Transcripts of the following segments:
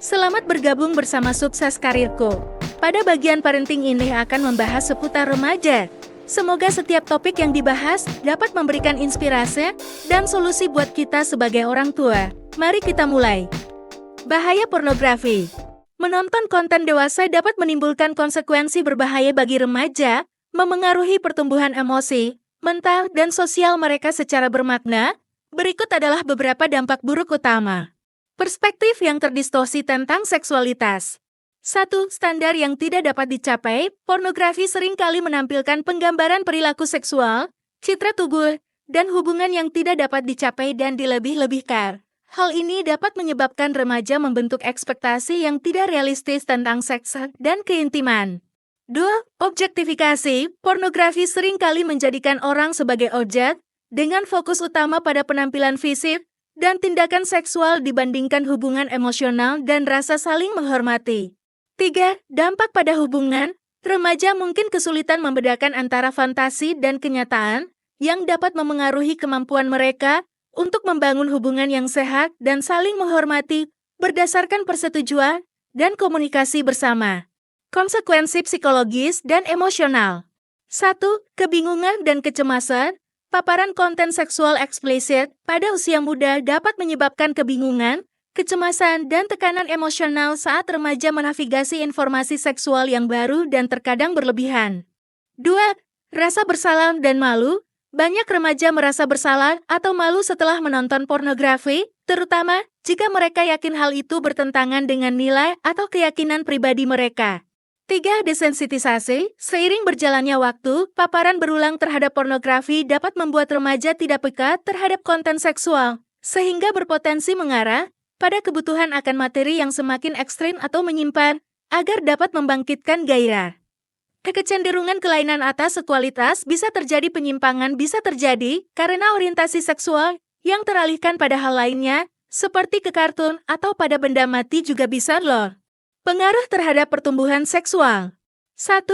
Selamat bergabung bersama Sukses Karirku. Pada bagian parenting ini akan membahas seputar remaja. Semoga setiap topik yang dibahas dapat memberikan inspirasi dan solusi buat kita sebagai orang tua. Mari kita mulai. Bahaya pornografi. Menonton konten dewasa dapat menimbulkan konsekuensi berbahaya bagi remaja, memengaruhi pertumbuhan emosi, mental, dan sosial mereka secara bermakna. Berikut adalah beberapa dampak buruk utama. Perspektif yang terdistorsi tentang seksualitas. 1. Standar yang tidak dapat dicapai. Pornografi seringkali menampilkan penggambaran perilaku seksual, citra tubuh, dan hubungan yang tidak dapat dicapai dan dilebih-lebihkan. Hal ini dapat menyebabkan remaja membentuk ekspektasi yang tidak realistis tentang seks dan keintiman. 2. Objektifikasi. Pornografi seringkali menjadikan orang sebagai objek, dengan fokus utama pada penampilan fisik dan tindakan seksual dibandingkan hubungan emosional dan rasa saling menghormati. 3. Dampak pada hubungan. Remaja mungkin kesulitan membedakan antara fantasi dan kenyataan, yang dapat memengaruhi kemampuan mereka untuk membangun hubungan yang sehat dan saling menghormati berdasarkan persetujuan dan komunikasi bersama. Konsekuensi psikologis dan emosional. 1. Kebingungan dan kecemasan. Paparan konten seksual eksplisit pada usia muda dapat menyebabkan kebingungan, kecemasan, dan tekanan emosional saat remaja menavigasi informasi seksual yang baru dan terkadang berlebihan. 2. Rasa bersalah dan malu. Banyak remaja merasa bersalah atau malu setelah menonton pornografi, terutama jika mereka yakin hal itu bertentangan dengan nilai atau keyakinan pribadi mereka. 3. Desensitisasi. Seiring berjalannya waktu, paparan berulang terhadap pornografi dapat membuat remaja tidak peka terhadap konten seksual, sehingga berpotensi mengarah pada kebutuhan akan materi yang semakin ekstrim atau menyimpan, agar dapat membangkitkan gairah. Kecenderungan kelainan atas sekualitas bisa terjadi. Penyimpangan bisa terjadi karena orientasi seksual yang teralihkan pada hal lainnya, seperti ke kartun atau pada benda mati juga bisa loh. Pengaruh terhadap pertumbuhan seksual. 1.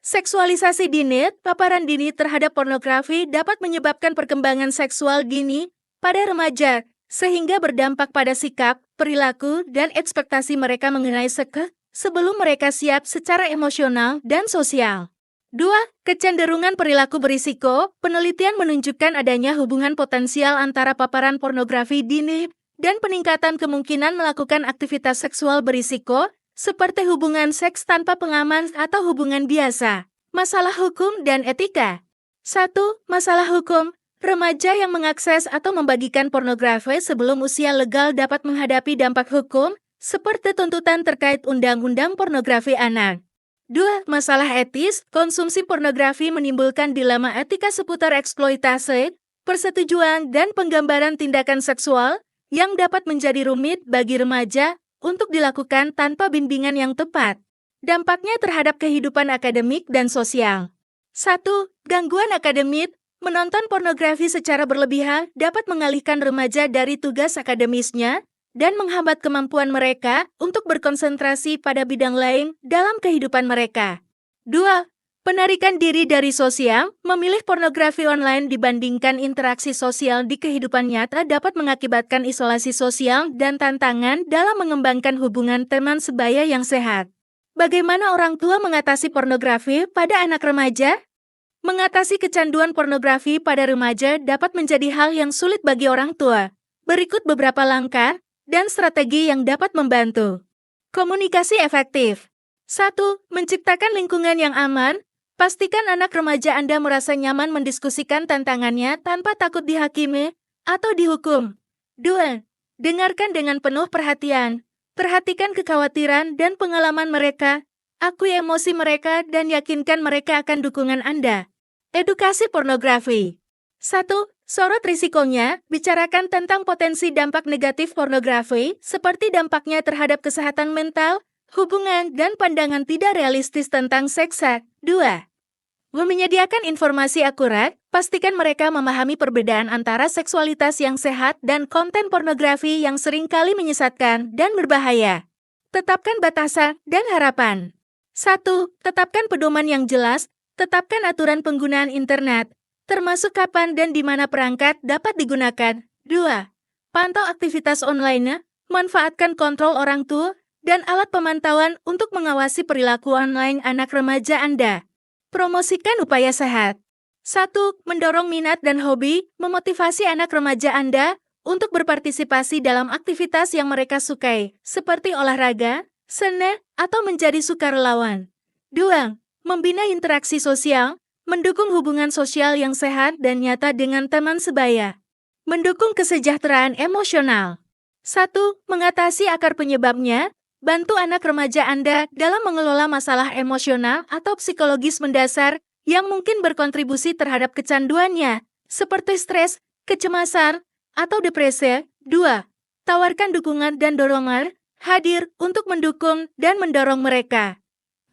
Seksualisasi dini. Paparan dini terhadap pornografi dapat menyebabkan perkembangan seksual dini pada remaja, sehingga berdampak pada sikap, perilaku, dan ekspektasi mereka mengenai seks sebelum mereka siap secara emosional dan sosial. 2. Kecenderungan perilaku berisiko. Penelitian menunjukkan adanya hubungan potensial antara paparan pornografi dini dan peningkatan kemungkinan melakukan aktivitas seksual berisiko, seperti hubungan seks tanpa pengaman atau hubungan biasa. Masalah hukum dan etika. 1. Masalah hukum. Remaja yang mengakses atau membagikan pornografi sebelum usia legal dapat menghadapi dampak hukum, seperti tuntutan terkait undang-undang pornografi anak. 2. Masalah etis. Konsumsi pornografi menimbulkan dilema etika seputar eksploitasi, persetujuan, dan penggambaran tindakan seksual, yang dapat menjadi rumit bagi remaja untuk dilakukan tanpa bimbingan yang tepat. Dampaknya terhadap kehidupan akademik dan sosial. 1. Gangguan akademik. Menonton pornografi secara berlebihan dapat mengalihkan remaja dari tugas akademisnya dan menghambat kemampuan mereka untuk berkonsentrasi pada bidang lain dalam kehidupan mereka. 2. Penarikan diri dari sosial. Memilih pornografi online dibandingkan interaksi sosial di kehidupan nyata dapat mengakibatkan isolasi sosial dan tantangan dalam mengembangkan hubungan teman sebaya yang sehat. Bagaimana orang tua mengatasi pornografi pada anak remaja? Mengatasi kecanduan pornografi pada remaja dapat menjadi hal yang sulit bagi orang tua. Berikut beberapa langkah dan strategi yang dapat membantu. Komunikasi efektif. 1. Menciptakan lingkungan yang aman. Pastikan anak remaja Anda merasa nyaman mendiskusikan tantangannya tanpa takut dihakimi atau dihukum. 2. Dengarkan dengan penuh perhatian. Perhatikan kekhawatiran dan pengalaman mereka. Akui emosi mereka dan yakinkan mereka akan dukungan Anda. Edukasi pornografi. 1. Sorot risikonya. Bicarakan tentang potensi dampak negatif pornografi, seperti dampaknya terhadap kesehatan mental, hubungan, dan pandangan tidak realistis tentang seks. 2. Menyediakan informasi akurat. Pastikan mereka memahami perbedaan antara seksualitas yang sehat dan konten pornografi yang seringkali menyesatkan dan berbahaya. Tetapkan batasan dan harapan. 1. Tetapkan pedoman yang jelas. Tetapkan aturan penggunaan internet, termasuk kapan dan di mana perangkat dapat digunakan. 2. Pantau aktivitas online. Manfaatkan kontrol orang tua dan alat pemantauan untuk mengawasi perilaku online anak remaja Anda. Promosikan upaya sehat. 1. Mendorong minat dan hobi, memotivasi anak remaja Anda untuk berpartisipasi dalam aktivitas yang mereka sukai, seperti olahraga, seni, atau menjadi sukarelawan. 2. Membina interaksi sosial, mendukung hubungan sosial yang sehat dan nyata dengan teman sebaya. Mendukung kesejahteraan emosional. 1. Mengatasi akar penyebabnya, bantu anak remaja Anda dalam mengelola masalah emosional atau psikologis mendasar yang mungkin berkontribusi terhadap kecanduannya, seperti stres, kecemasan, atau depresi. 2. Tawarkan dukungan dan dorongan, hadir untuk mendukung dan mendorong mereka.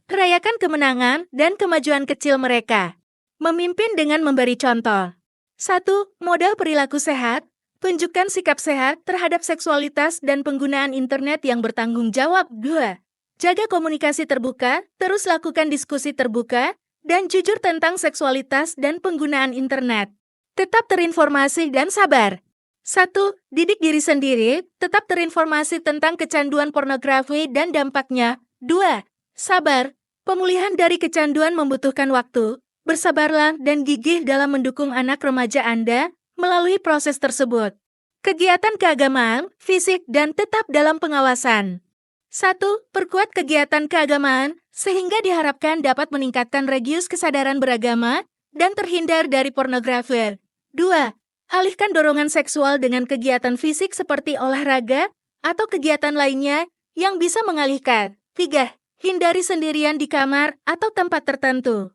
Rayakan kemenangan dan kemajuan kecil mereka. Memimpin dengan memberi contoh. 1. Model perilaku sehat. Tunjukkan sikap sehat terhadap seksualitas dan penggunaan internet yang bertanggung jawab. 2. Jaga komunikasi terbuka, terus lakukan diskusi terbuka, dan jujur tentang seksualitas dan penggunaan internet. Tetap terinformasi dan sabar. 1. Didik diri sendiri, tetap terinformasi tentang kecanduan pornografi dan dampaknya. 2. Sabar. Pemulihan dari kecanduan membutuhkan waktu. Bersabarlah dan gigih dalam mendukung anak remaja Anda melalui proses tersebut. Kegiatan keagamaan, fisik, dan tetap dalam pengawasan. 1. Perkuat kegiatan keagamaan, sehingga diharapkan dapat meningkatkan regius kesadaran beragama dan terhindar dari pornografi. 2. Alihkan dorongan seksual dengan kegiatan fisik seperti olahraga atau kegiatan lainnya yang bisa mengalihkan. 3. Hindari sendirian di kamar atau tempat tertentu.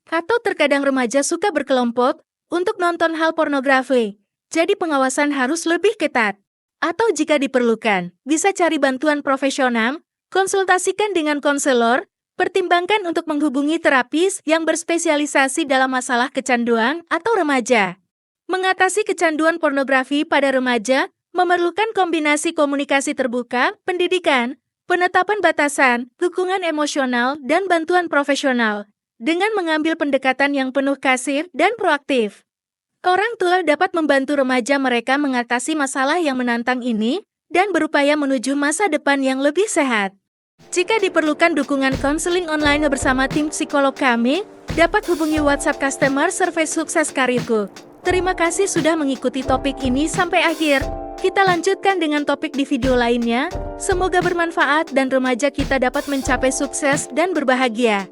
Atau terkadang remaja suka berkelompok untuk nonton hal pornografi, jadi pengawasan harus lebih ketat. Atau jika diperlukan, bisa cari bantuan profesional, konsultasikan dengan konselor, pertimbangkan untuk menghubungi terapis yang berspesialisasi dalam masalah kecanduan atau remaja. Mengatasi kecanduan pornografi pada remaja memerlukan kombinasi komunikasi terbuka, pendidikan, penetapan batasan, dukungan emosional, dan bantuan profesional. Dengan mengambil pendekatan yang penuh kasih dan proaktif, orang tua dapat membantu remaja mereka mengatasi masalah yang menantang ini dan berupaya menuju masa depan yang lebih sehat. Jika diperlukan dukungan konseling online bersama tim psikolog kami, dapat hubungi WhatsApp Customer Service Sukses Karirku. Terima kasih sudah mengikuti topik ini sampai akhir. Kita lanjutkan dengan topik di video lainnya. Semoga bermanfaat dan remaja kita dapat mencapai sukses dan berbahagia.